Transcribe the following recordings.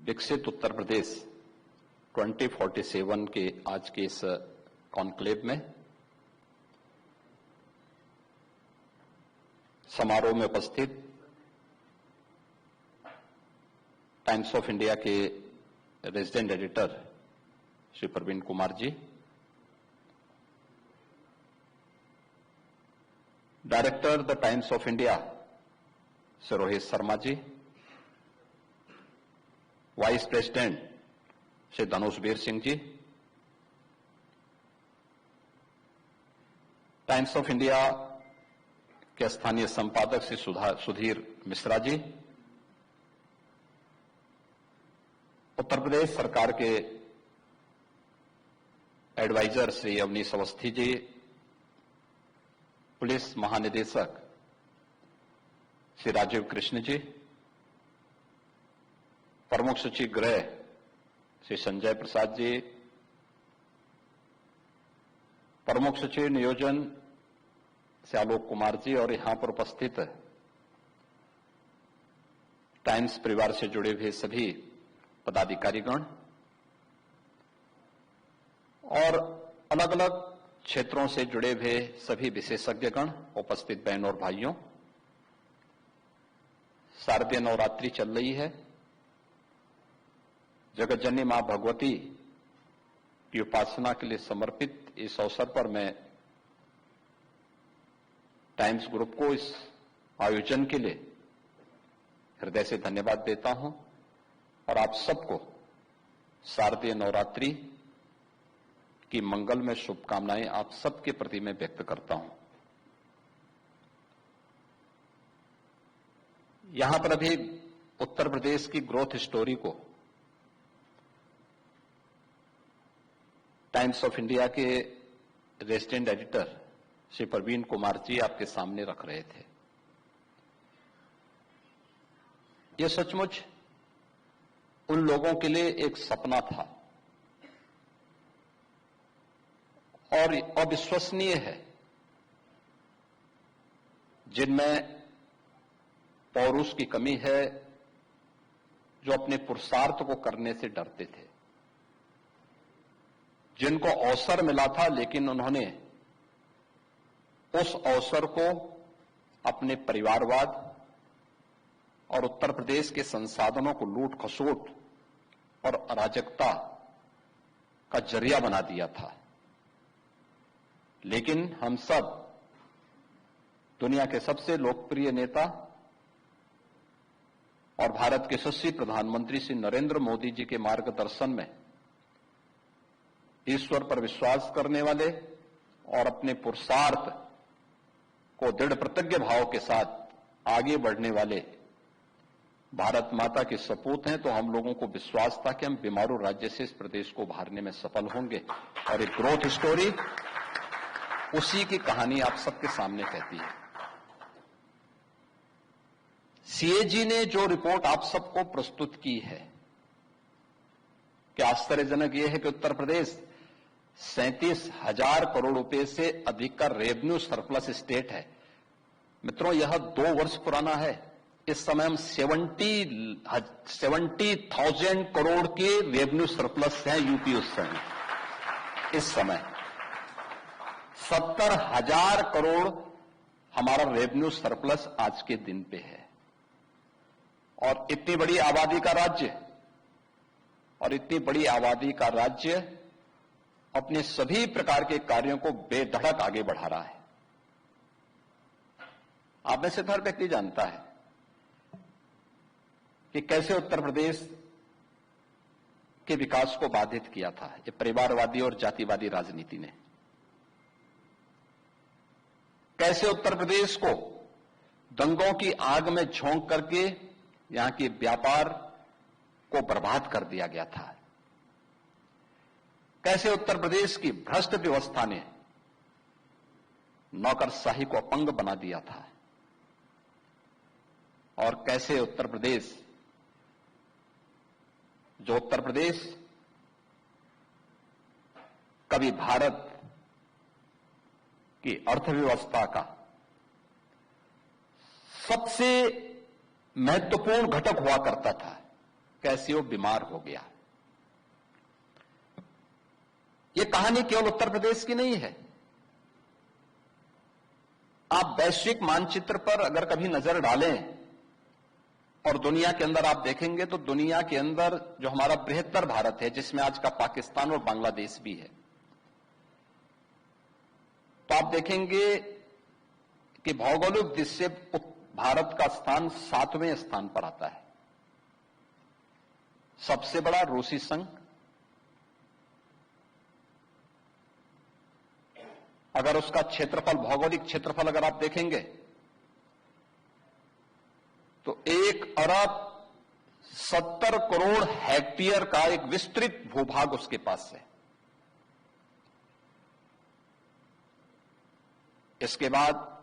विकसित उत्तर प्रदेश 2047 के आज के इस कॉन्क्लेव में समारोह में उपस्थित टाइम्स ऑफ इंडिया के resident editor Shri Praveen Kumar ji, director the Times of India Shri Rohit Sharma ji, vice president Shri Dhanushveer Singh ji, Times of India के स्थानीय संपादक श्री सुधीर मिश्रा जी, उत्तर प्रदेश सरकार के एडवाइजर श्री अवनीश अवस्थी जी, पुलिस महानिदेशक श्री राजीव कृष्ण जी, प्रमुख सचिव गृह श्री संजय प्रसाद जी, प्रमुख सचिव नियोजन श्री आलोक कुमार जी और यहां पर उपस्थित टाइम्स परिवार से जुड़े हुए सभी पदाधिकारीगण और अलग अलग क्षेत्रों से जुड़े हुए सभी विशेषज्ञगण, उपस्थित बहनों और भाइयों, शारदीय नवरात्रि चल रही है। जगत जननी मां भगवती की उपासना के लिए समर्पित इस अवसर पर मैं टाइम्स ग्रुप को इस आयोजन के लिए हृदय से धन्यवाद देता हूं और आप सबको शारदीय नवरात्रि की मंगलमय शुभकामनाएं आप सबके प्रति मैं व्यक्त करता हूं। यहां पर अभी उत्तर प्रदेश की ग्रोथ स्टोरी को टाइम्स ऑफ इंडिया के रेजिडेंट एडिटर श्री प्रवीण कुमार जी आपके सामने रख रहे थे। यह सचमुच उन लोगों के लिए एक सपना था और अविश्वसनीय है जिनमें पौरुष की कमी है, जो अपने पुरुषार्थ को करने से डरते थे, जिनको अवसर मिला था लेकिन उन्होंने उस अवसर को अपने परिवारवाद और उत्तर प्रदेश के संसाधनों को लूट खसोट और अराजकता का जरिया बना दिया था। लेकिन हम सब दुनिया के सबसे लोकप्रिय नेता और भारत के यशस्वी प्रधानमंत्री श्री नरेंद्र मोदी जी के मार्गदर्शन में ईश्वर पर विश्वास करने वाले और अपने पुरुषार्थ को दृढ़ प्रतिज्ञ भाव के साथ आगे बढ़ने वाले भारत माता के सपूत हैं, तो हम लोगों को विश्वास था कि हम बीमारू राज्य से इस प्रदेश को उभारने में सफल होंगे और एक ग्रोथ स्टोरी उसी की कहानी आप सबके सामने कहती है। सीएजी ने जो रिपोर्ट आप सबको प्रस्तुत की है कि आश्चर्यजनक यह है कि उत्तर प्रदेश 37,000 करोड़ रुपए से अधिक का रेवेन्यू सरप्लस स्टेट है। मित्रों, यह 2 वर्ष पुराना है। इस समय हम 70,000 करोड़ के रेवेन्यू सरप्लस हैं यूपी उस समय। इस समय 70,000 करोड़ हमारा रेवेन्यू सरप्लस आज के दिन पे है और इतनी बड़ी आबादी का राज्य अपने सभी प्रकार के कार्यों को बेधड़क आगे बढ़ा रहा है। आप में से हर व्यक्ति जानता है कि कैसे उत्तर प्रदेश के विकास को बाधित किया था ये परिवारवादी और जातिवादी राजनीति ने। कैसे उत्तर प्रदेश को दंगों की आग में झोंक करके यहां के व्यापार को बर्बाद कर दिया गया था। कैसे उत्तर प्रदेश की भ्रष्ट व्यवस्था ने नौकरशाही को अपंग बना दिया था और कैसे उत्तर प्रदेश कभी भारत की अर्थव्यवस्था का सबसे महत्वपूर्ण घटक हुआ करता था, कैसे वो बीमार हो गया। ये कहानी केवल उत्तर प्रदेश की नहीं है। आप वैश्विक मानचित्र पर अगर कभी नजर डालें और दुनिया के अंदर आप देखेंगे तो दुनिया के अंदर जो हमारा बृहत्तर भारत है, जिसमें आज का पाकिस्तान और बांग्लादेश भी है, तो आप देखेंगे कि भौगोलिक दृष्टि से भारत का स्थान 7वें स्थान पर आता है। सबसे बड़ा रूसी संघ, अगर उसका क्षेत्रफल, भौगोलिक क्षेत्रफल अगर आप देखेंगे तो 1,70,00,00,000 हेक्टेयर का एक विस्तृत भूभाग उसके पास है। इसके बाद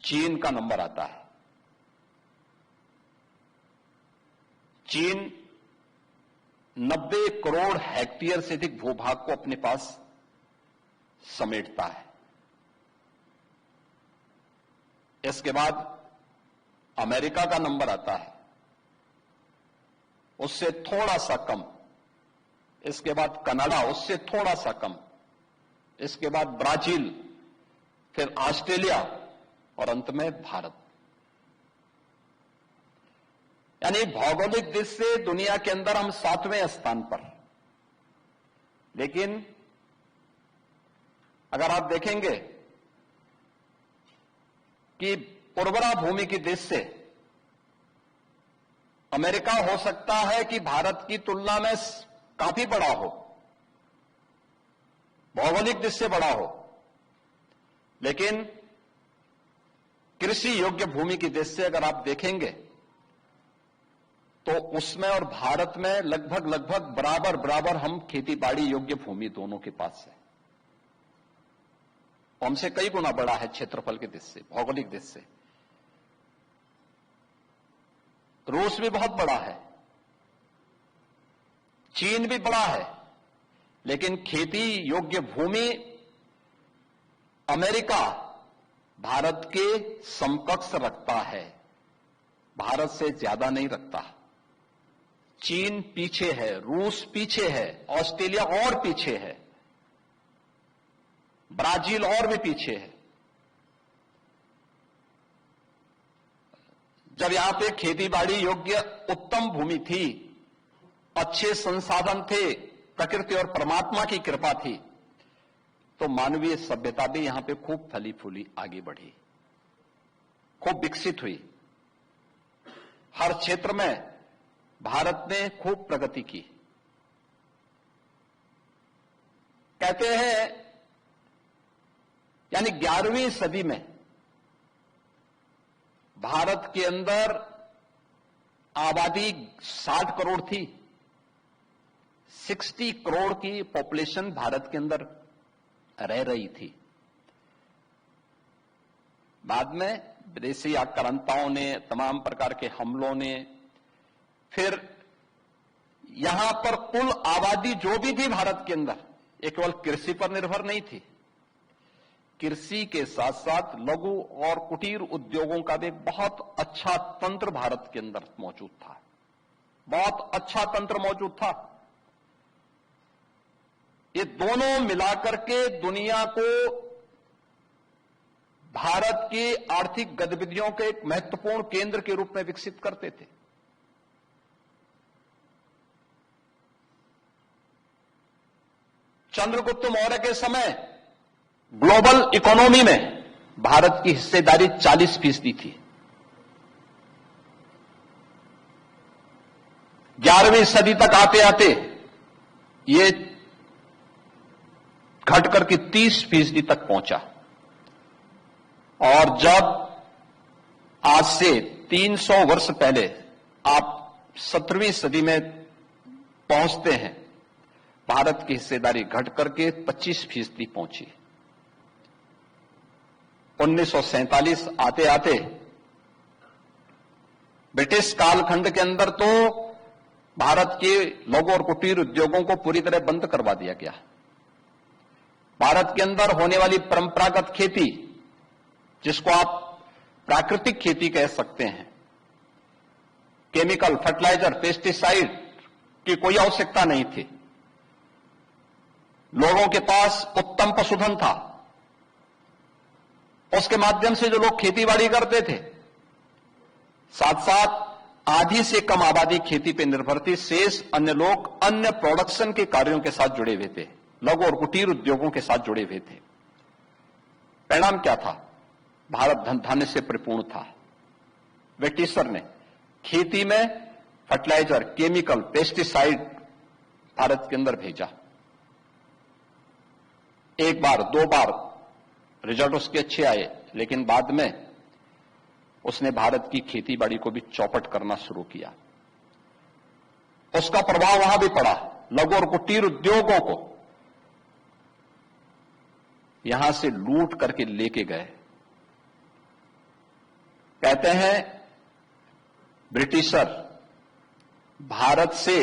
चीन का नंबर आता है। चीन 90 करोड़ हेक्टेयर से अधिक भूभाग को अपने पास समेटता है। इसके बाद अमेरिका का नंबर आता है, उससे थोड़ा सा कम। इसके बाद कनाडा, उससे थोड़ा सा कम। इसके बाद ब्राजील, फिर ऑस्ट्रेलिया और अंत में भारत। यानी भौगोलिक दृष्टि से दुनिया के अंदर हम 7वें स्थान पर। लेकिन अगर आप देखेंगे कि उर्वरा भूमि की दृष्टि से अमेरिका हो सकता है कि भारत की तुलना में काफी बड़ा हो, भौगोलिक दृष्टि से बड़ा हो, लेकिन कृषि योग्य भूमि की दृष्टि से अगर आप देखेंगे तो उसमें और भारत में लगभग बराबर हम खेती बाड़ी योग्य भूमि दोनों के पास है। हमसे कई गुना बड़ा है क्षेत्रफल की दृष्टि से, भौगोलिक दृष्टि से। रूस भी बहुत बड़ा है, चीन भी बड़ा है, लेकिन खेती योग्य भूमि अमेरिका भारत के समकक्ष रखता है, भारत से ज्यादा नहीं रखता। चीन पीछे है, रूस पीछे है, ऑस्ट्रेलिया और पीछे है, ब्राजील और भी पीछे है। जब यहां पे खेती बाड़ी योग्य उत्तम भूमि थी, अच्छे संसाधन थे, प्रकृति और परमात्मा की कृपा थी, तो मानवीय सभ्यता भी यहां पे खूब फली फूली आगे बढ़ी, खूब विकसित हुई। हर क्षेत्र में भारत ने खूब प्रगति की। कहते हैं यानी 11वीं सदी में भारत के अंदर आबादी 60 करोड़ थी। 60 करोड़ की पॉपुलेशन भारत के अंदर रह रही थी। बाद में विदेशी आक्रांताओं ने, तमाम प्रकार के हमलों ने, फिर यहां पर कुल आबादी जो भी थी भारत के अंदर, ये केवल कृषि पर निर्भर नहीं थी। कृषि के साथ साथ लघु और कुटीर उद्योगों का भी बहुत अच्छा तंत्र भारत के अंदर मौजूद था, बहुत अच्छा तंत्र मौजूद था। ये दोनों मिलाकर के दुनिया को भारत की आर्थिक गतिविधियों के एक महत्वपूर्ण केंद्र के रूप में विकसित करते थे। चंद्रगुप्त मौर्य के समय ग्लोबल इकोनॉमी में भारत की हिस्सेदारी 40% थी। 11वीं सदी तक आते आते ये घट करके 30% तक पहुंचा, और जब आज से 300 वर्ष पहले आप 17वीं सदी में पहुंचते हैं, भारत की हिस्सेदारी घट करके 25% पहुंची। 1947 आते आते ब्रिटिश कालखंड के अंदर तो भारत के लघु और कुटीर उद्योगों को पूरी तरह बंद करवा दिया गया। भारत के अंदर होने वाली परंपरागत खेती, जिसको आप प्राकृतिक खेती कह सकते हैं, केमिकल, फर्टिलाइजर, पेस्टिसाइड की कोई आवश्यकता नहीं थी। लोगों के पास उत्तम पशुधन था, उसके माध्यम से जो लोग खेतीबाड़ी करते थे, साथ साथ आधी से कम आबादी खेती पर निर्भर थी, शेष अन्य लोग अन्य प्रोडक्शन के कार्यों के साथ जुड़े हुए थे, लघु और कुटीर उद्योगों के साथ जुड़े हुए थे। परिणाम क्या था? भारत धन धान्य से परिपूर्ण था। ब्रिटिशर ने खेती में फर्टिलाइजर, केमिकल, पेस्टिसाइड भारत के अंदर भेजा। एक बार, दो बार रिजल्ट उसके अच्छे आए, लेकिन बाद में उसने भारत की खेती बाड़ी को भी चौपट करना शुरू किया। उसका प्रभाव वहां भी पड़ा। लघु और कुटीर उद्योगों को यहां से लूट करके लेके गए। कहते हैं ब्रिटिशर भारत से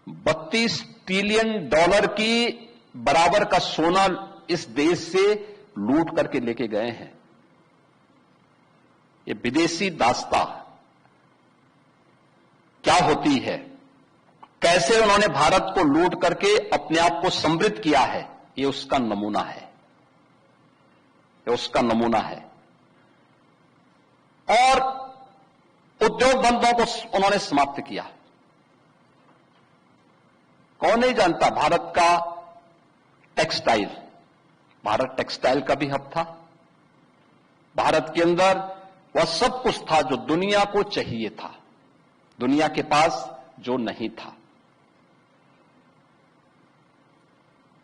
$32 ट्रिलियन की बराबर का सोना इस देश से लूट करके लेके गए हैं। ये विदेशी दास्ता क्या होती है, कैसे उन्होंने भारत को लूट करके अपने आप को समृद्ध किया है, ये उसका नमूना है, ये उसका नमूना है। और उद्योग धंधों को उन्होंने समाप्त किया। कौन नहीं जानता भारत का टेक्सटाइल, भारत टेक्सटाइल का भी हब था। भारत के अंदर वह सब कुछ था जो दुनिया को चाहिए था, दुनिया के पास जो नहीं था।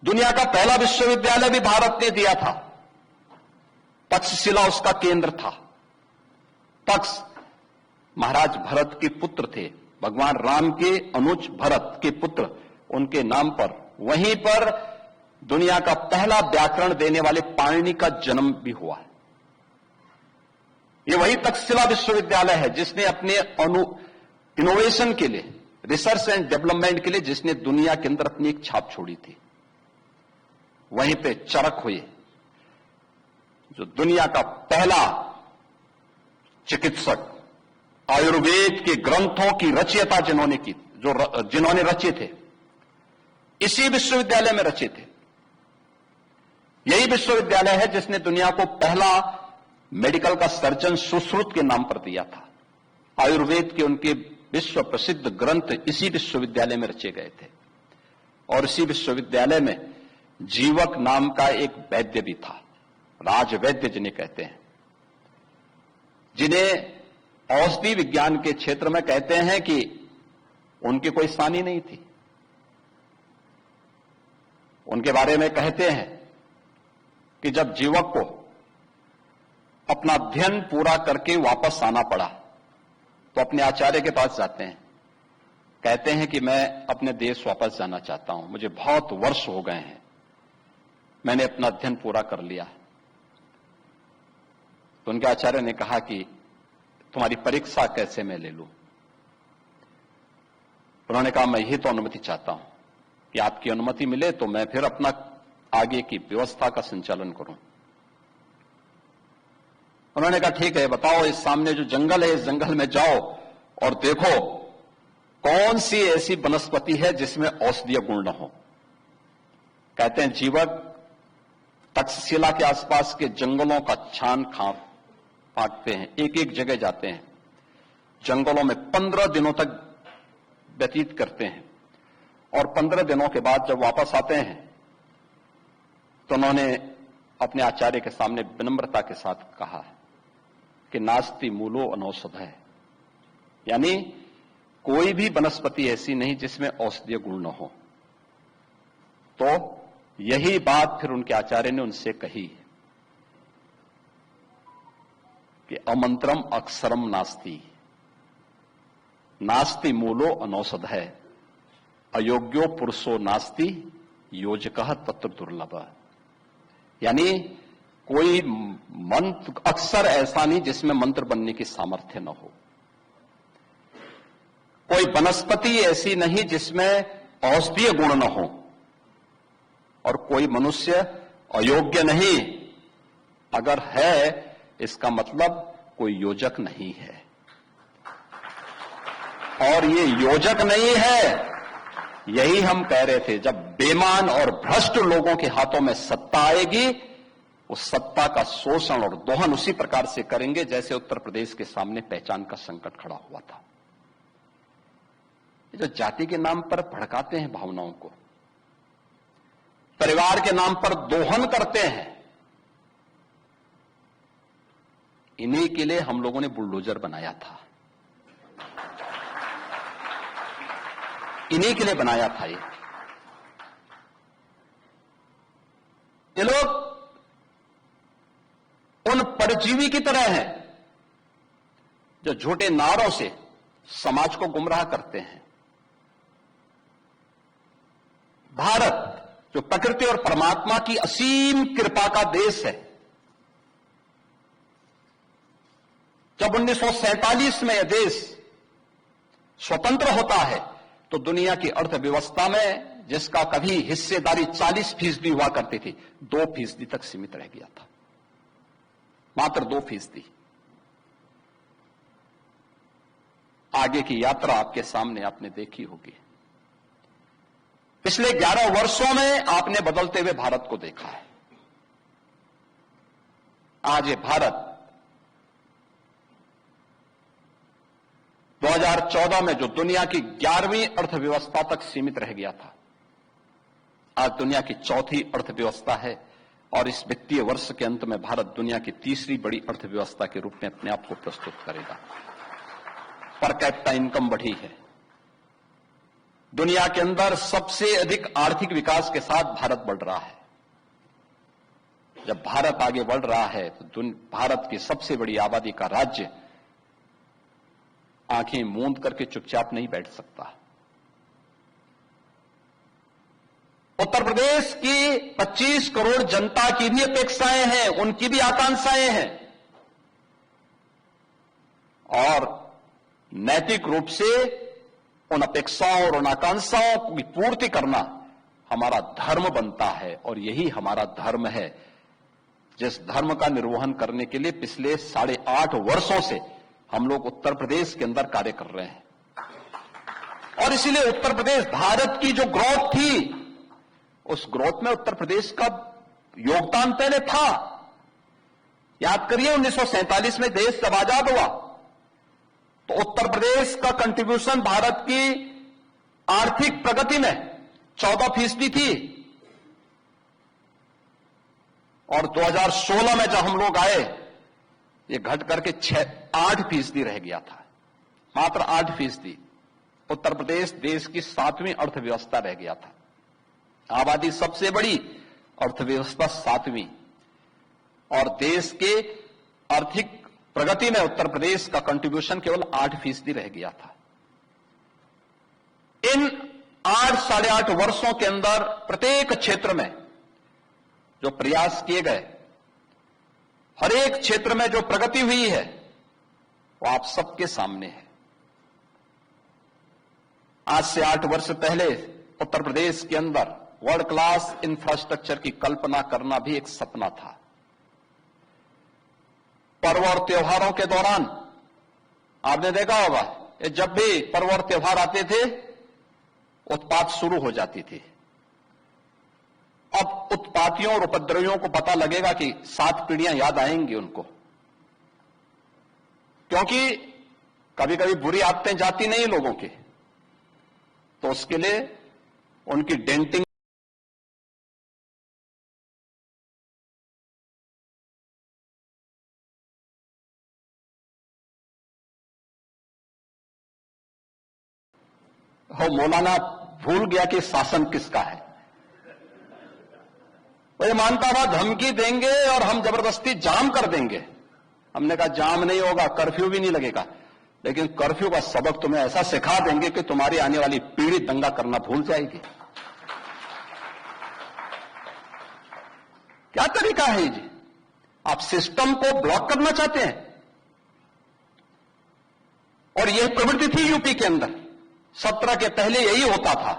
दुनिया का पहला विश्वविद्यालय भी भारत ने दिया था। तक्षशिला उसका केंद्र था। तक्ष महाराज भरत के पुत्र थे, भगवान राम के अनुज भरत के पुत्र, उनके नाम पर वहीं पर दुनिया का पहला व्याकरण देने वाले पाणिनि का जन्म भी हुआ है। यह वही तक्षशिला विश्वविद्यालय है जिसने अपने इनोवेशन के लिए, रिसर्च एंड डेवलपमेंट के लिए, जिसने दुनिया के अंदर अपनी एक छाप छोड़ी थी। वहीं पे चरक हुए जो दुनिया का पहला चिकित्सक, आयुर्वेद के ग्रंथों की रचयिता जिन्होंने रचे थे, इसी विश्वविद्यालय में रचे थे। यही विश्वविद्यालय है जिसने दुनिया को पहला मेडिकल का सर्जन सुश्रुत के नाम पर दिया था। आयुर्वेद के उनके विश्व प्रसिद्ध ग्रंथ इसी विश्वविद्यालय में रचे गए थे। और इसी विश्वविद्यालय में जीवक नाम का एक वैद्य भी था, राजवैद्य जिन्हें कहते हैं, जिन्हें औषधि विज्ञान के क्षेत्र में कहते हैं कि उनकी कोई सानी नहीं थी। उनके बारे में कहते हैं कि जब जीवक को अपना अध्ययन पूरा करके वापस आना पड़ा तो अपने आचार्य के पास जाते हैं, कहते हैं कि मैं अपने देश वापस जाना चाहता हूं, मुझे बहुत वर्ष हो गए हैं, मैंने अपना अध्ययन पूरा कर लिया। तो उनके आचार्य ने कहा कि तुम्हारी परीक्षा कैसे मैं ले लूं? उन्होंने कहा मैं यही तो अनुमति चाहता हूं कि आपकी अनुमति मिले तो मैं फिर अपना आगे की व्यवस्था का संचालन करूं। उन्होंने कहा ठीक है, बताओ इस सामने जो जंगल है, इस जंगल में जाओ और देखो कौन सी ऐसी वनस्पति है जिसमें औषधीय गुण न हो। कहते हैं जीवक तक्षशिला के आसपास के जंगलों का छान फाँकते हैं, एक एक जगह जाते हैं, जंगलों में 15 दिनों तक व्यतीत करते हैं। और 15 दिनों के बाद जब वापस आते हैं तो उन्होंने अपने आचार्य के सामने विनम्रता के साथ कहा कि नास्ति मूलो अनौषध है, यानी कोई भी वनस्पति ऐसी नहीं जिसमें औषधीय गुण न हो। तो यही बात फिर उनके आचार्य ने उनसे कही कि अमंत्रम अक्षरम नास्ति, नास्ति मूलो अनौषध है, अयोग्यो पुरुषो नास्ति योजकः तत्र दुर्लभ। यानी कोई मंत्र अक्षर ऐसा नहीं जिसमें मंत्र बनने की सामर्थ्य न हो, कोई वनस्पति ऐसी नहीं जिसमें औषधीय गुण न हो, और कोई मनुष्य अयोग्य नहीं। अगर है इसका मतलब कोई योजक नहीं है। और ये योजक नहीं है। यही हम कह रहे थे, जब बेईमान और भ्रष्ट लोगों के हाथों में सत्ता आएगी, उस सत्ता का शोषण और दोहन उसी प्रकार से करेंगे जैसे उत्तर प्रदेश के सामने पहचान का संकट खड़ा हुआ था। जो जाति के नाम पर भड़काते हैं भावनाओं को, परिवार के नाम पर दोहन करते हैं, इन्हीं के लिए हम लोगों ने बुलडोजर बनाया था, इन्हीं के लिए बनाया था। ये लोग उन परजीवी की तरह हैं जो झूठे नारों से समाज को गुमराह करते हैं। भारत जो प्रकृति और परमात्मा की असीम कृपा का देश है, जब 1947 में यह देश स्वतंत्र होता है तो दुनिया की अर्थव्यवस्था में जिसका कभी हिस्सेदारी 40% हुआ करती थी, 2% तक सीमित रह गया था, मात्र 2%। आगे की यात्रा आपके सामने आपने देखी होगी। पिछले 11 वर्षों में आपने बदलते हुए भारत को देखा है। आज ये भारत 2014 में जो दुनिया की 11वीं अर्थव्यवस्था तक सीमित रह गया था, आज दुनिया की 4थी अर्थव्यवस्था है और इस वित्तीय वर्ष के अंत में भारत दुनिया की 3री बड़ी अर्थव्यवस्था के रूप में अपने आप को प्रस्तुत करेगा। पर कैपिटा इनकम बढ़ी है। दुनिया के अंदर सबसे अधिक आर्थिक विकास के साथ भारत बढ़ रहा है। जब भारत आगे बढ़ रहा है तो भारत की सबसे बड़ी आबादी का राज्य आंखें मूंद करके चुपचाप नहीं बैठ सकता। उत्तर प्रदेश की 25 करोड़ जनता की भी अपेक्षाएं हैं, उनकी भी आकांक्षाएं हैं, और नैतिक रूप से उन अपेक्षाओं और उन आकांक्षाओं की पूर्ति करना हमारा धर्म बनता है। और यही हमारा धर्म है, जिस धर्म का निर्वहन करने के लिए पिछले 8.5 वर्षों से हम लोग उत्तर प्रदेश के अंदर कार्य कर रहे हैं। और इसीलिए उत्तर प्रदेश, भारत की जो ग्रोथ थी, उस ग्रोथ में उत्तर प्रदेश का योगदान पहले था। याद करिए, 1947 में देश जब आजाद हुआ तो उत्तर प्रदेश का कंट्रीब्यूशन भारत की आर्थिक प्रगति में 14% थी, और 2016 में जब हम लोग आए, ये घट करके 8% रह गया था, मात्र 8%। उत्तर प्रदेश देश की 7वीं अर्थव्यवस्था रह गया था। आबादी सबसे बड़ी, अर्थव्यवस्था 7वीं, और देश के आर्थिक प्रगति में उत्तर प्रदेश का कंट्रीब्यूशन केवल 8% रह गया था। इन 8-8.5 वर्षों के अंदर प्रत्येक क्षेत्र में जो प्रयास किए गए, हर एक क्षेत्र में जो प्रगति हुई है, वो आप सबके सामने है। आज से 8 वर्ष पहले उत्तर प्रदेश के अंदर वर्ल्ड क्लास इंफ्रास्ट्रक्चर की कल्पना करना भी एक सपना था। पर्व और त्योहारों के दौरान आपने देखा होगा, जब भी पर्व और त्योहार आते थे, उत्पात शुरू हो जाती थी। अब उत्पातियों और उपद्रवियों को पता लगेगा कि 7 पीढ़ियां याद आएंगी उनको, क्योंकि कभी कभी बुरी आदतें जाती नहीं लोगों की, तो उसके लिए उनकी डेंटिंग हो। मौलाना भूल गया कि शासन किसका है। वो ये मानता था धमकी देंगे और हम जबरदस्ती जाम कर देंगे। हमने कहा जाम नहीं होगा, कर्फ्यू भी नहीं लगेगा, लेकिन कर्फ्यू का सबक तुम्हें ऐसा सिखा देंगे कि तुम्हारी आने वाली पीढ़ी दंगा करना भूल जाएगी। क्या तरीका है जी? आप सिस्टम को ब्लॉक करना चाहते हैं, और यह प्रवृत्ति थी यूपी के अंदर। 17 के पहले यही होता था,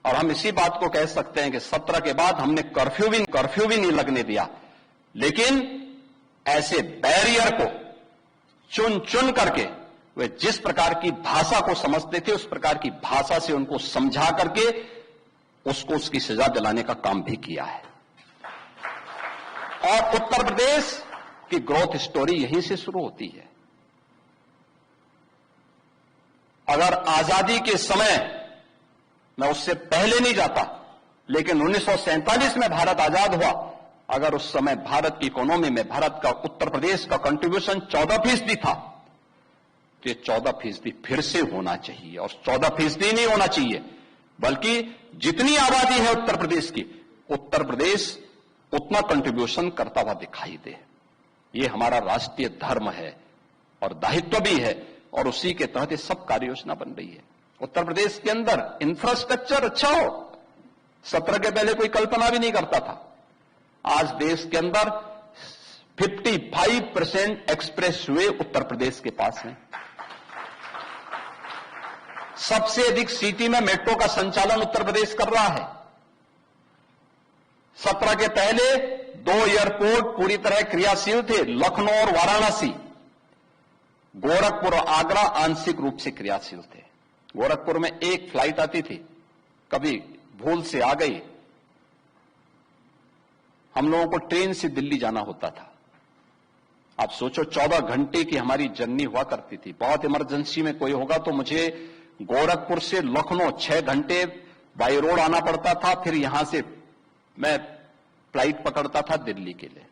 और हम इसी बात को कह सकते हैं कि 17 के बाद हमने कर्फ्यू भी नहीं लगने दिया, लेकिन ऐसे बैरियर को चुन चुन करके वे जिस प्रकार की भाषा को समझते थे उस प्रकार की भाषा से उनको समझा करके उसको उसकी सजा दिलाने का काम भी किया है। और उत्तर प्रदेश की ग्रोथ स्टोरी यहीं से शुरू होती है। अगर आजादी के समय, मैं उससे पहले नहीं जाता, लेकिन 1947 में भारत आजाद हुआ, अगर उस समय भारत की इकोनॉमी में भारत का उत्तर प्रदेश का कंट्रीब्यूशन 14% था, तो ये 14% फिर से होना चाहिए। और 14% नहीं होना चाहिए, बल्कि जितनी आबादी है उत्तर प्रदेश की, उत्तर प्रदेश उतना कंट्रीब्यूशन करता हुआ दिखाई दे। ये हमारा राष्ट्रीय धर्म है और दायित्व भी है, और उसी के तहत ये सब कार्य योजना बन रही है। उत्तर प्रदेश के अंदर इंफ्रास्ट्रक्चर अच्छा हो, 17 के पहले कोई कल्पना भी नहीं करता था। आज देश के अंदर 55% एक्सप्रेस वे उत्तर प्रदेश के पास है। सबसे अधिक सिटी में मेट्रो का संचालन उत्तर प्रदेश कर रहा है। 17 के पहले 2 एयरपोर्ट पूरी तरह क्रियाशील थे, लखनऊ और वाराणसी। गोरखपुर और आगरा आंशिक रूप से क्रियाशील थे। गोरखपुर में एक फ्लाइट आती थी, कभी भूल से आ गई, हम लोगों को ट्रेन से दिल्ली जाना होता था। आप सोचो 14 घंटे की हमारी जर्नी हुआ करती थी। बहुत इमरजेंसी में कोई होगा तो मुझे गोरखपुर से लखनऊ 6 घंटे बाई रोड आना पड़ता था, फिर यहां से मैं फ्लाइट पकड़ता था दिल्ली के लिए।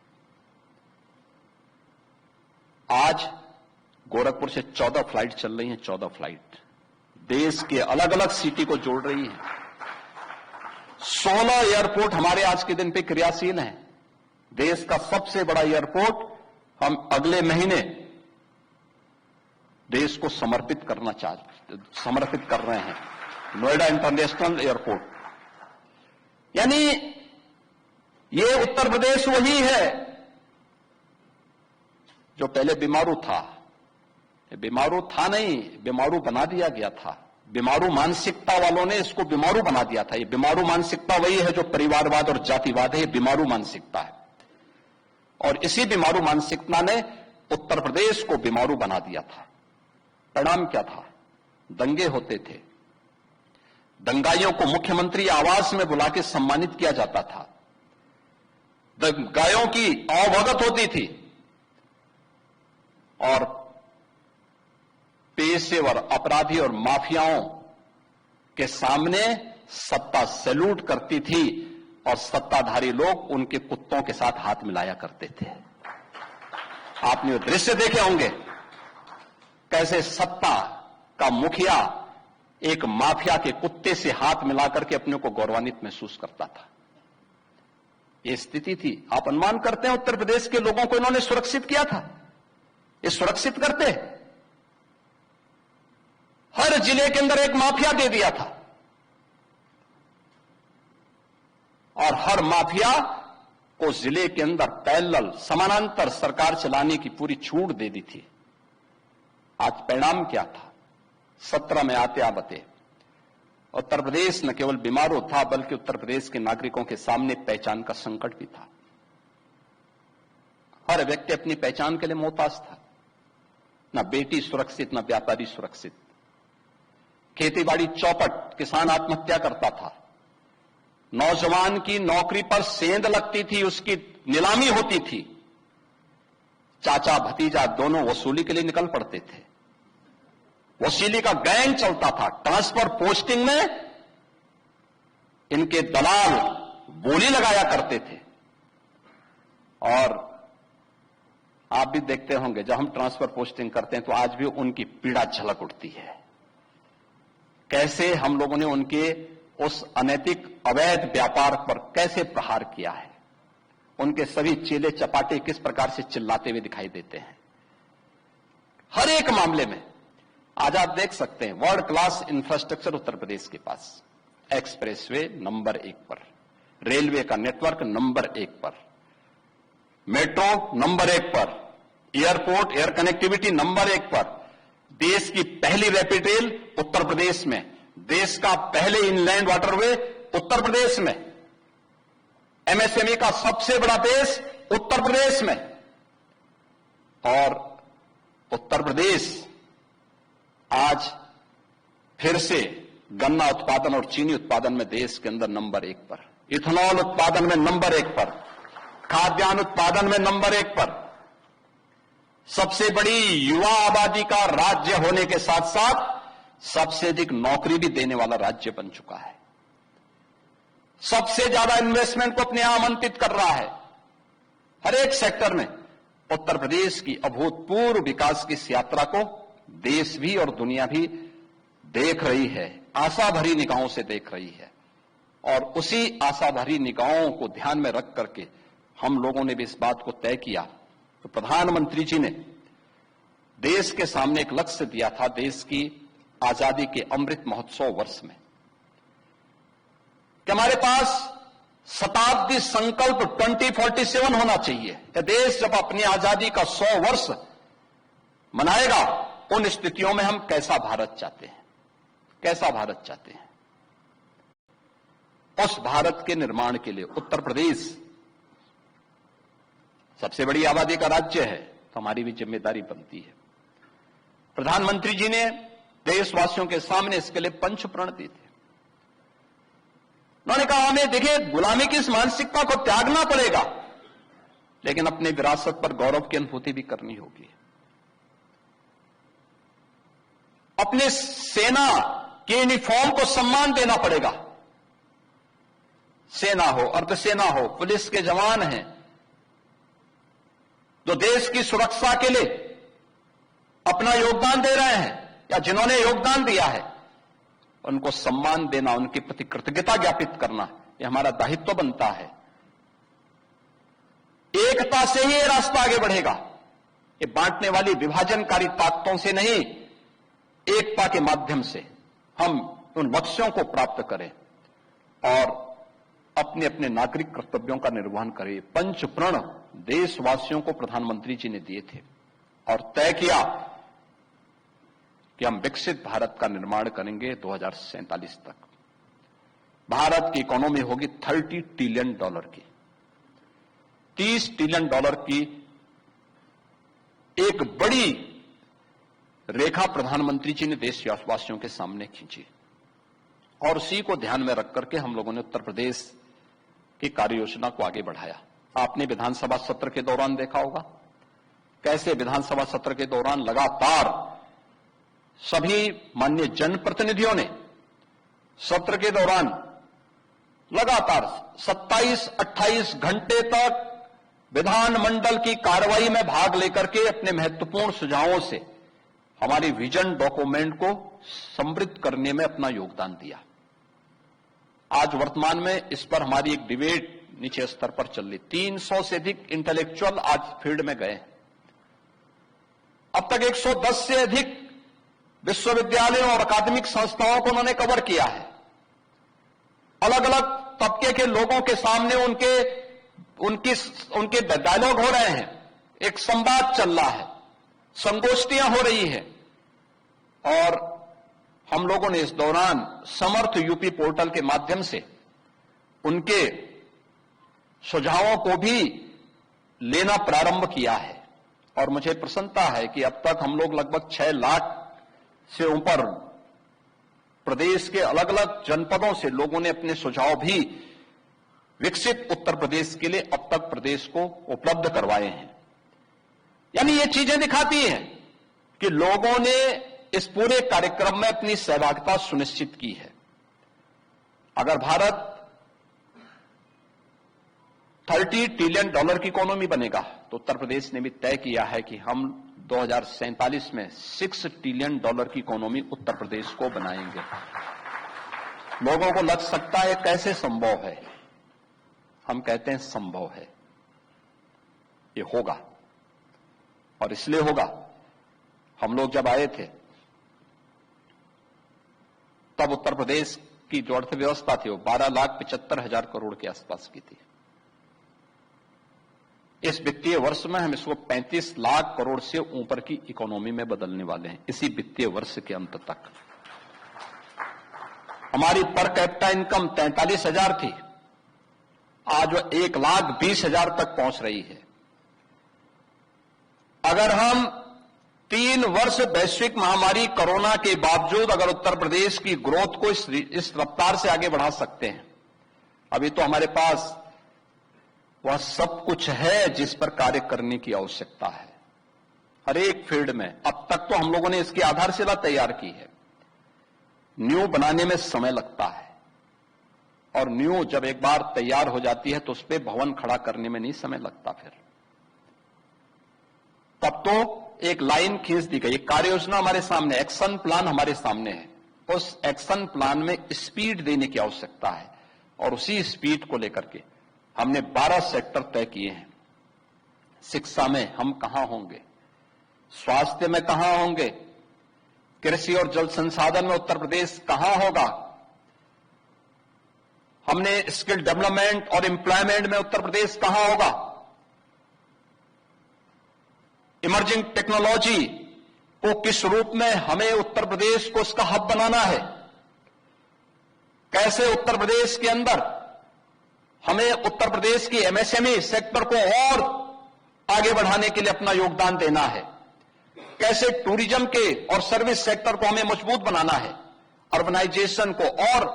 आज गोरखपुर से 14 फ्लाइट चल रही हैं, 14 फ्लाइट देश के अलग अलग सिटी को जोड़ रही हैं। 16 एयरपोर्ट हमारे आज के दिन पे क्रियाशील हैं। देश का सबसे बड़ा एयरपोर्ट हम अगले महीने देश को समर्पित कर रहे हैं, नोएडा इंटरनेशनल एयरपोर्ट। यानी ये उत्तर प्रदेश वही है जो पहले बीमारू था। बीमारू था नहीं, बीमारू बना दिया गया था। बीमारू मानसिकता वालों ने इसको बीमारू बना दिया था। ये बीमारू मानसिकता वही है जो परिवारवाद और जातिवाद है, ये बीमारू मानसिकता है। और इसी बीमारू मानसिकता ने उत्तर प्रदेश को बीमारू बना दिया था। परिणाम क्या था? दंगे होते थे, दंगाइयों को मुख्यमंत्री आवास में बुला के सम्मानित किया जाता था, दंगाइयों की अवभगत होती थी, और पेशेवर अपराधी और माफियाओं के सामने सत्ता सैल्यूट करती थी और सत्ताधारी लोग उनके कुत्तों के साथ हाथ मिलाया करते थे। आपने वो दृश्य देखे होंगे, कैसे सत्ता का मुखिया एक माफिया के कुत्ते से हाथ मिलाकर के अपने को गौरवान्वित महसूस करता था। यह स्थिति थी। आप अनुमान करते हैं उत्तर प्रदेश के लोगों को इन्होंने सुरक्षित किया था? ये सुरक्षित करते? हर जिले के अंदर एक माफिया दे दिया था, और हर माफिया को जिले के अंदर पैरेलल समानांतर सरकार चलाने की पूरी छूट दे दी थी। आज परिणाम क्या था? 17 में आते आते उत्तर प्रदेश न केवल बीमारू था, बल्कि उत्तर प्रदेश के नागरिकों के सामने पहचान का संकट भी था। हर व्यक्ति अपनी पहचान के लिए मोहताज था। न बेटी सुरक्षित, न व्यापारी सुरक्षित। खेतीबाड़ी चौपट, किसान आत्महत्या करता था। नौजवान की नौकरी पर सेंध लगती थी, उसकी नीलामी होती थी। चाचा भतीजा दोनों वसूली के लिए निकल पड़ते थे। वसूली का गैंग चलता था। ट्रांसफर पोस्टिंग में इनके दलाल बोली लगाया करते थे। और आप भी देखते होंगे, जब हम ट्रांसफर पोस्टिंग करते हैं तो आज भी उनकी पीड़ा झलक उठती है। कैसे हम लोगों ने उनके उस अनैतिक अवैध व्यापार पर कैसे प्रहार किया है। उनके सभी चेले चपाटे किस प्रकार से चिल्लाते हुए दिखाई देते हैं। हर एक मामले में आज आप देख सकते हैं world class infrastructure Uttar Pradesh के पास। एक्सप्रेसवे नंबर 1 पर, रेलवे का नेटवर्क नंबर 1 पर, मेट्रो नंबर 1 पर, एयरपोर्ट एयर कनेक्टिविटी नंबर 1 पर, देश की पहली रैपिड रेल उत्तर प्रदेश में, देश का पहले इनलैंड वाटरवे उत्तर प्रदेश में, एमएसएमई का सबसे बड़ा देश उत्तर प्रदेश में। और उत्तर प्रदेश आज फिर से गन्ना उत्पादन और चीनी उत्पादन में देश के अंदर नंबर 1 पर, इथेनॉल उत्पादन में नंबर 1 पर, खाद्यान्न उत्पादन में नंबर 1 पर, सबसे बड़ी युवा आबादी का राज्य होने के साथ साथ सबसे अधिक नौकरी भी देने वाला राज्य बन चुका है, सबसे ज्यादा इन्वेस्टमेंट को अपने यहां आमंत्रित कर रहा है। हर एक सेक्टर में उत्तर प्रदेश की अभूतपूर्व विकास की इस यात्रा को देश भी और दुनिया भी देख रही है, आशा भरी निगाहों से देख रही है। और उसी आशा भरी निगाहों को ध्यान में रख करके हम लोगों ने भी इस बात को तय किया तो प्रधानमंत्री जी ने देश के सामने एक लक्ष्य दिया था, देश की आजादी के अमृत महोत्सव वर्ष में, कि हमारे पास शताब्दी संकल्प 2047 होना चाहिए। कि देश जब अपनी आजादी का 100 वर्ष मनाएगा, उन स्थितियों में हम कैसा भारत चाहते हैं, कैसा भारत चाहते हैं। उस भारत के निर्माण के लिए उत्तर प्रदेश सबसे बड़ी आबादी का राज्य है, तो हमारी भी जिम्मेदारी बनती है। प्रधानमंत्री जी ने देशवासियों के सामने इसके लिए पंच प्रण दिए थे। उन्होंने कहा, हमें देखिए गुलामी की इस मानसिकता को त्यागना पड़ेगा, लेकिन अपनी विरासत पर गौरव की अनुभूति भी करनी होगी। अपने सेना के यूनिफॉर्म को सम्मान देना पड़ेगा। सेना हो, अर्धसेना हो, पुलिस के जवान हैं जो देश की सुरक्षा के लिए अपना योगदान दे रहे हैं या जिन्होंने योगदान दिया है, उनको सम्मान देना, उनके प्रति कृतज्ञता ज्ञापित करना, यह हमारा दायित्व बनता है। एकता से ही यह रास्ता आगे बढ़ेगा। ये बांटने वाली विभाजनकारी ताकतों से नहीं, एकता के माध्यम से हम उन लक्ष्यों को प्राप्त करें और अपने अपने नागरिक कर्तव्यों का निर्वहन करें। पंच प्रण देशवासियों को प्रधानमंत्री जी ने दिए थे और तय किया कि हम विकसित भारत का निर्माण करेंगे 2047 तक। भारत की इकोनॉमी होगी $30 ट्रिलियन की, $30 ट्रिलियन की एक बड़ी रेखा प्रधानमंत्री जी ने देशवासियों के सामने खींची और उसी को ध्यान में रख करके हम लोगों ने उत्तर प्रदेश की कार्य योजना को आगे बढ़ाया। आपने विधानसभा सत्र के दौरान देखा होगा कैसे विधानसभा सत्र के दौरान लगातार सभी माननीय जनप्रतिनिधियों ने सत्र के दौरान लगातार 27-28 घंटे तक विधानमंडल की कार्रवाई में भाग लेकर के अपने महत्वपूर्ण सुझावों से हमारी विजन डॉक्यूमेंट को समृद्ध करने में अपना योगदान दिया। आज वर्तमान में इस पर हमारी एक डिबेट नीचे स्तर पर चल रही। 300 से अधिक इंटेलेक्चुअल आज फील्ड में गए। अब तक 110 से अधिक विश्वविद्यालयों और अकादमिक संस्थाओं को उन्होंने कवर किया है। अलग अलग तबके के लोगों के सामने उनके डायलॉग हो रहे हैं, एक संवाद चल रहा है, संगोष्ठियां हो रही है और हम लोगों ने इस दौरान समर्थ यूपी पोर्टल के माध्यम से उनके सुझावों को भी लेना प्रारंभ किया है और मुझे प्रसन्नता है कि अब तक हम लोग लगभग 6 लाख से ऊपर प्रदेश के अलग अलग जनपदों से लोगों ने अपने सुझाव भी विकसित उत्तर प्रदेश के लिए अब तक प्रदेश को उपलब्ध करवाए हैं। यानी ये चीजें दिखाती हैं कि लोगों ने इस पूरे कार्यक्रम में अपनी सहभागिता सुनिश्चित की है। अगर भारत $30 ट्रिलियन की इकोनॉमी बनेगा तो उत्तर प्रदेश ने भी तय किया है कि हम 2047 में $6 ट्रिलियन की इकोनॉमी उत्तर प्रदेश को बनाएंगे। लोगों को लग सकता है कैसे संभव है, हम कहते हैं संभव है, ये होगा और इसलिए होगा। हम लोग जब आए थे तब उत्तर प्रदेश की जो अर्थव्यवस्था थी वो 12,75,000 करोड़ के आसपास की थी। इस वित्तीय वर्ष में हम इसको 35 लाख करोड़ से ऊपर की इकोनॉमी में बदलने वाले हैं। इसी वित्तीय वर्ष के अंत तक हमारी पर कैपिटा इनकम 43,000 थी, आज वो 1,20,000 तक पहुंच रही है। अगर हम 3 वर्ष वैश्विक महामारी कोरोना के बावजूद अगर उत्तर प्रदेश की ग्रोथ को इस रफ्तार से आगे बढ़ा सकते हैं, अभी तो हमारे पास वह सब कुछ है जिस पर कार्य करने की आवश्यकता है। हर एक फील्ड में अब तक तो हम लोगों ने इसकी आधारशिला तैयार की है। न्यू बनाने में समय लगता है और न्यू जब एक बार तैयार हो जाती है तो उस पर भवन खड़ा करने में नहीं समय लगता। फिर तब तो एक लाइन खींच दी गई, कार्य योजना हमारे सामने, एक्शन प्लान हमारे सामने है। उस एक्शन प्लान में स्पीड देने की आवश्यकता है और उसी स्पीड को लेकर के हमने 12 सेक्टर तय किए हैं। शिक्षा में हम कहां होंगे, स्वास्थ्य में कहां होंगे, कृषि और जल संसाधन में उत्तर प्रदेश कहां होगा, हमने स्किल डेवलपमेंट और एम्प्लॉयमेंट में उत्तर प्रदेश कहां होगा, इमर्जिंग टेक्नोलॉजी को किस रूप में हमें उत्तर प्रदेश को उसका हब बनाना है, कैसे उत्तर प्रदेश के अंदर हमें उत्तर प्रदेश की एमएसएमई सेक्टर को और आगे बढ़ाने के लिए अपना योगदान देना है, कैसे टूरिज्म के और सर्विस सेक्टर को हमें मजबूत बनाना है, अर्बनाइजेशन को और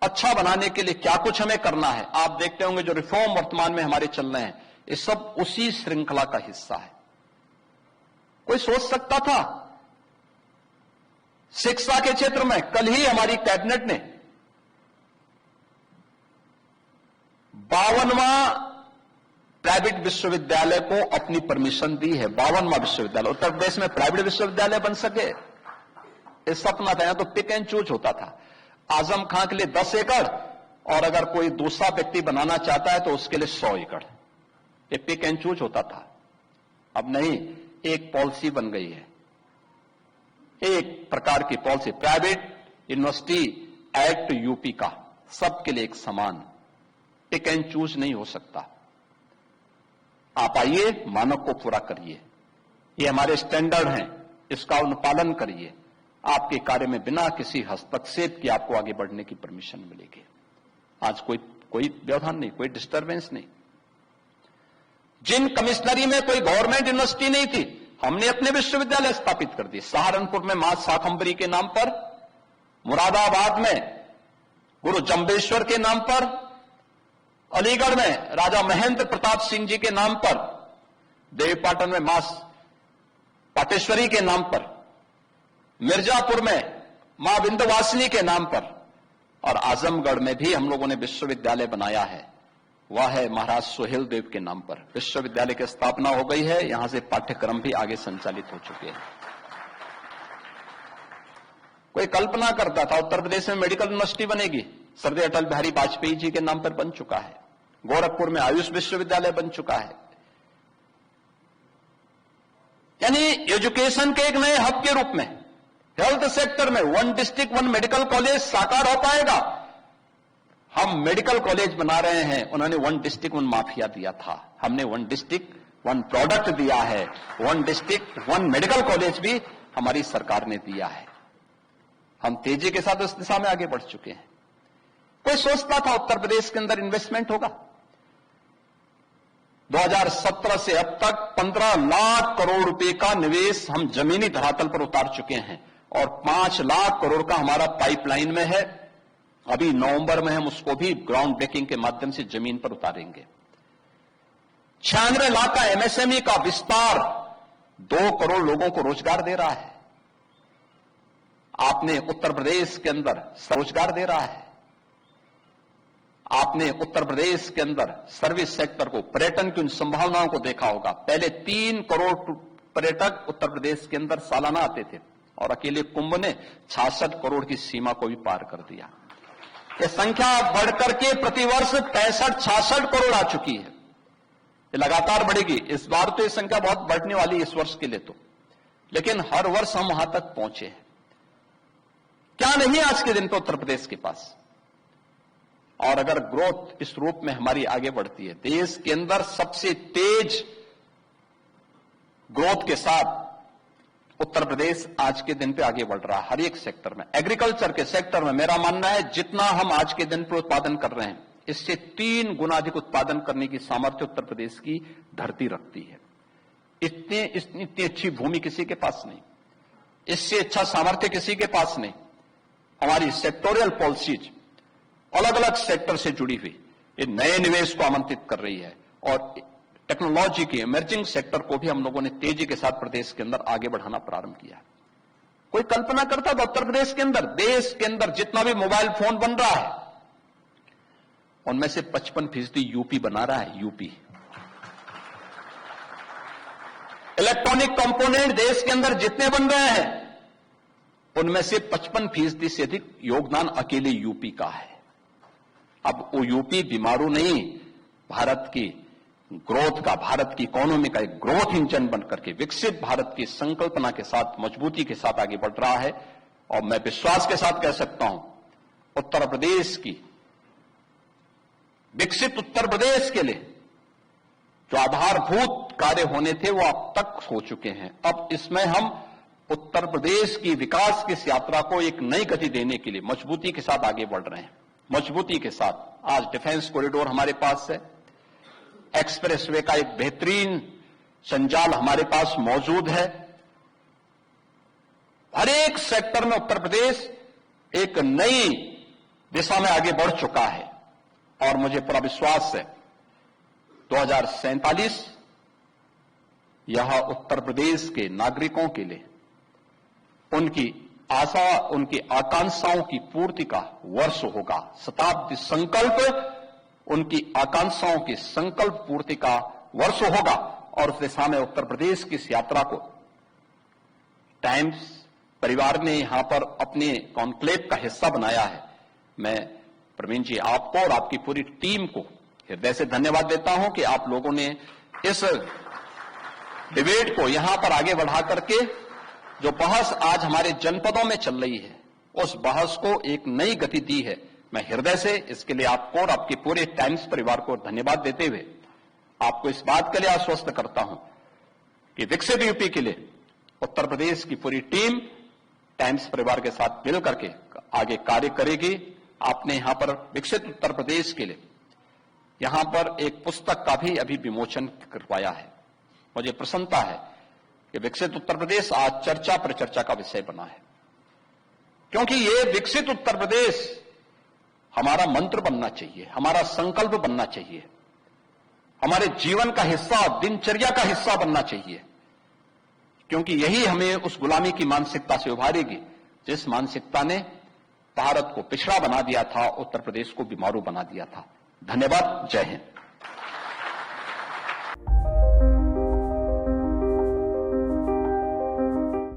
अच्छा बनाने के लिए क्या कुछ हमें करना है। आप देखते होंगे जो रिफॉर्म वर्तमान में हमारे चल रहे हैं, ये सब उसी श्रृंखला का हिस्सा है। कोई सोच सकता था शिक्षा के क्षेत्र में? कल ही हमारी कैबिनेट ने 52वां प्राइवेट विश्वविद्यालय को अपनी परमिशन दी है। 52वां विश्वविद्यालय उत्तर प्रदेश में प्राइवेट विश्वविद्यालय बन सके, इस सपना था। यहां तो पिक एंड चूज होता था। आजम खां के लिए 10 एकड़ और अगर कोई दूसरा व्यक्ति बनाना चाहता है तो उसके लिए 100 एकड़, ये पिक एंड चूज होता था। अब नहीं, एक पॉलिसी बन गई है, एक प्रकार की policy, private university act UP का, सबके लिए एक समान, पिक एंड चूज नहीं हो सकता। आप आइए, मानक को पूरा करिए, ये हमारे स्टैंडर्ड हैं, इसका अनुपालन करिए। आपके कार्य में बिना किसी हस्तक्षेप के आपको आगे बढ़ने की परमिशन मिलेगी। आज कोई व्यवधान नहीं, कोई डिस्टर्बेंस नहीं। जिन कमिश्नरी में कोई गवर्नमेंट यूनिवर्सिटी नहीं थी, हमने अपने विश्वविद्यालय स्थापित कर दिए। सहारनपुर में मां शाकंभरी के नाम पर, मुरादाबाद में गुरु जंबेश्वर के नाम पर, अलीगढ़ में राजा महेंद्र प्रताप सिंह जी के नाम पर, देवीपाटन में मां पाटेश्वरी के नाम पर, मिर्जापुर में मां विंध्यवासिनी के नाम पर, और आजमगढ़ में भी हम लोगों ने विश्वविद्यालय बनाया है, वह है महाराज सुहेल देव के नाम पर। विश्वविद्यालय की स्थापना हो गई है, यहां से पाठ्यक्रम भी आगे संचालित हो चुके हैं। कोई कल्पना करता था उत्तर प्रदेश में मेडिकल यूनिवर्सिटी बनेगी, सरदार अटल बिहारी वाजपेयी जी के नाम पर बन चुका है। गोरखपुर में आयुष विश्वविद्यालय बन चुका है। यानी एजुकेशन के एक नए हब के रूप में हेल्थ सेक्टर में 1 डिस्ट्रिक्ट 1 मेडिकल कॉलेज साकार हो पाएगा। हम मेडिकल कॉलेज बना रहे हैं, उन्होंने 1 डिस्ट्रिक्ट 1 माफिया दिया था, हमने 1 डिस्ट्रिक्ट 1 प्रोडक्ट दिया है। 1 डिस्ट्रिक्ट 1 मेडिकल कॉलेज भी हमारी सरकार ने दिया है। हम तेजी के साथ उस दिशा में आगे बढ़ चुके हैं। कोई सोचता था उत्तर प्रदेश के अंदर इन्वेस्टमेंट होगा? 2017 से अब तक 15 लाख करोड़ रुपए का निवेश हम जमीनी धरातल पर उतार चुके हैं और 5 लाख करोड़ का हमारा पाइपलाइन में है। अभी नवंबर में हम उसको भी ग्राउंड ब्रेकिंग के माध्यम से जमीन पर उतारेंगे। 96 लाख का एमएसएमई का विस्तार 2 करोड़ लोगों को रोजगार दे रहा है। आपने उत्तर प्रदेश के अंदर रोजगार दे रहा है। आपने उत्तर प्रदेश के अंदर सर्विस सेक्टर को, पर्यटन की उन संभावनाओं को देखा होगा। पहले 3 करोड़ पर्यटक उत्तर प्रदेश के अंदर सालाना आते थे और अकेले कुंभ ने 66 करोड़ की सीमा को भी पार कर दिया। ये संख्या बढ़कर के प्रतिवर्ष 65-66 करोड़ आ चुकी है। ये लगातार बढ़ेगी। इस बार तो ये संख्या बहुत बढ़ने वाली है, इस वर्ष के लिए तो, लेकिन हर वर्ष हम वहां तक पहुंचे हैं। क्या नहीं आज के दिन पे उत्तर प्रदेश के पास। और अगर ग्रोथ इस रूप में हमारी आगे बढ़ती है, देश के अंदर सबसे तेज ग्रोथ के साथ उत्तर प्रदेश आज के दिन पे आगे बढ़ रहा है हर एक सेक्टर में। एग्रीकल्चर के सेक्टर में मेरा मानना है जितना हम आज के दिन पर उत्पादन कर रहे हैं, इससे 3 गुना अधिक उत्पादन करने की सामर्थ्य उत्तर प्रदेश की धरती रखती है। इतनी अच्छी भूमि किसी के पास नहीं। इससे अच्छा सामर्थ्य किसी के पास नहीं। हमारी सेक्टोरियल पॉलिसीज अलग अलग सेक्टर से जुड़ी हुई ये नए निवेश को आमंत्रित कर रही है और टेक्नोलॉजी के इमर्जिंग सेक्टर को भी हम लोगों ने तेजी के साथ प्रदेश के अंदर आगे बढ़ाना प्रारंभ किया। कोई कल्पना करता था उत्तर प्रदेश के अंदर, देश के अंदर जितना भी मोबाइल फोन बन रहा है उनमें से 55% यूपी बना रहा है। यूपी इलेक्ट्रॉनिक कंपोनेंट देश के अंदर जितने बन रहे हैं उनमें से 55% से अधिक योगदान अकेले यूपी का है। अब वो यूपी बीमारू नहीं, भारत की ग्रोथ का, भारत की इकोनॉमी का एक ग्रोथ इंजन बनकर के विकसित भारत की संकल्पना के साथ मजबूती के साथ आगे बढ़ रहा है। और मैं विश्वास के साथ कह सकता हूं उत्तर प्रदेश की, विकसित उत्तर प्रदेश के लिए जो आधारभूत कार्य होने थे वो अब तक हो चुके हैं। अब इसमें हम उत्तर प्रदेश की विकास की इस यात्रा को एक नई गति देने के लिए मजबूती के साथ आगे बढ़ रहे हैं। मजबूती के साथ आज डिफेंस कॉरिडोर हमारे पास है, एक्सप्रेसवे का एक बेहतरीन संजाल हमारे पास मौजूद है। हर एक सेक्टर में उत्तर प्रदेश एक नई दिशा में आगे बढ़ चुका है और मुझे पूरा विश्वास है 2047 यह उत्तर प्रदेश के नागरिकों के लिए उनकी आशा, उनकी आकांक्षाओं की पूर्ति का वर्ष होगा। शताब्दी संकल्प उनकी आकांक्षाओं की संकल्प पूर्ति का वर्ष होगा और उस दिशा में उत्तर प्रदेश की इस यात्रा को टाइम्स परिवार ने यहां पर अपने कॉन्क्लेव का हिस्सा बनाया है। मैं प्रवीण जी आपको और आपकी पूरी टीम को हृदय से धन्यवाद देता हूं कि आप लोगों ने इस डिबेट को यहां पर आगे बढ़ा करके जो बहस आज हमारे जनपदों में चल रही है उस बहस को एक नई गति दी है। मैं हृदय से इसके लिए आपको और आपके पूरे टाइम्स परिवार को धन्यवाद देते हुए आपको इस बात के लिए आश्वस्त करता हूं कि विकसित यूपी के लिए उत्तर प्रदेश की पूरी टीम टाइम्स परिवार के साथ मिल करके आगे कार्य करेगी। आपने यहां पर विकसित उत्तर प्रदेश के लिए यहां पर एक पुस्तक का भी अभी विमोचन करवाया है। मुझे प्रसन्नता है कि विकसित उत्तर प्रदेश आज चर्चा पर चर्चा का विषय बना है, क्योंकि ये विकसित उत्तर प्रदेश हमारा मंत्र बनना चाहिए, हमारा संकल्प बनना चाहिए, हमारे जीवन का हिस्सा, दिनचर्या का हिस्सा बनना चाहिए, क्योंकि यही हमें उस गुलामी की मानसिकता से उभारेगी जिस मानसिकता ने भारत को पिछड़ा बना दिया था, उत्तर प्रदेश को बीमारू बना दिया था। धन्यवाद। जय हिंद।